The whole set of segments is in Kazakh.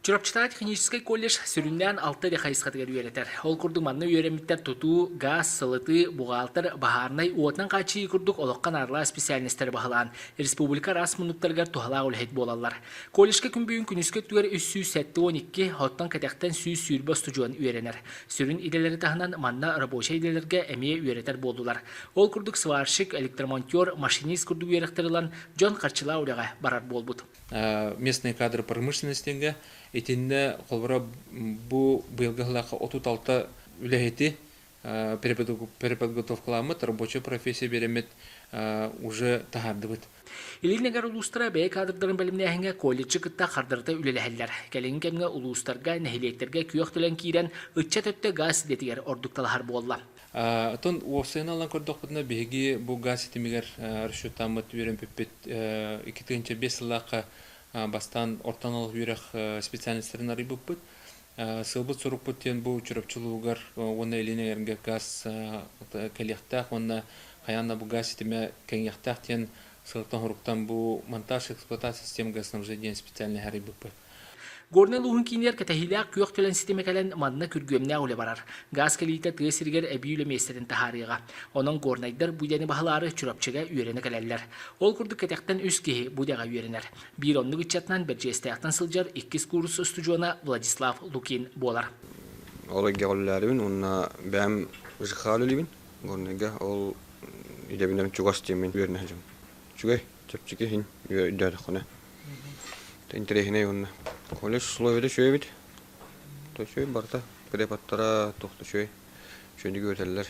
Чурапчатаа технический колледж сүрүндән 6 дехайсқатыгар үйеретер. Ол күрдік манны үйеремиттер туту, газ, сылыты, буғалтыр, бахарнай, уотнан қачы күрдік олыққан арла специалистер бағылан. Республика рас мұнуктаргар тухала үлхет болалар. Колледжке күн күнүскек түгер 312, хоттан кәтәқтен сүйіз сүйірбі студион үйеренер. Сүрін иделері тағынан манна рабоча иделерге әмие үйеретер болдулар. Ол күрдік сварщик, электромонтер, машинист күрдік үйеректерілан Джон Қарчыла ұлыға барар болбуд. Местные кадры промышленности этинде колбара бу быйылгылакка 36 үлехети переподготовкаламыт рабочая профессия беремет уже тахардыбыт. Илинегер улустара бей кадрдарын белимнәһеңә колледжы кытта кардырта үлеләһәлләр. Кәлен кемгә улустарга, нәһилектерге күйөктелән кирен ычча төттә газ детигер ордукталар болла. Тон осыналан көрдөкпүтүнө биги бу газ тимигер расчёттамыт үйрен пеппет 2005 лакка бастан ортанолук үйрек специалисттерин арыбыппыт. Сылбыт сурукпуттен бу чурапчылуугар оны илинегерге газ келехтак, оны хаянна бу газ тиме кеңехтак тен сылтан хуруктан бу монтаж эксплуатация системага снабжения специальный арыбыппыт. Горнел уһун кинер кәтәһиләк күйөк төлән система кәлән манна күргөмнә үле барар. Газ кәлите тәсиргер әбиюле местерин таһарыга. Оның горнайдар буйданы баһалары чурапчыга үйрәнә кәләләр. Ол күрдүк кәтәктән үз кеһи будага үйрәнәр. Bir онлык ичатнан бер җестәктән сылҗар 2 курс студиона Владислав Лукин болар. Ол гәлләрен онна бәм үзхалылыбын. Горнайга ол идәбинәм чугастымен үйрәнәҗем. Чугай чапчыга хин үйрәдә хана. Тентерехне онна. Колледж условияда шөй бит. Төшөй барта преподтара тохты шөй. Шөйдү көтелләр.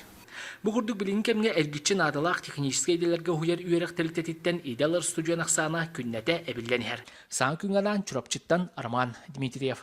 Бу күрдүк билин кемгә элгичче надалак технический иделәргә хуяр үйрәк телтеттен идалар студион аксана күннәтә әбилләнәр. Сан күнгәлән чурапчыттан Арман Дмитриев.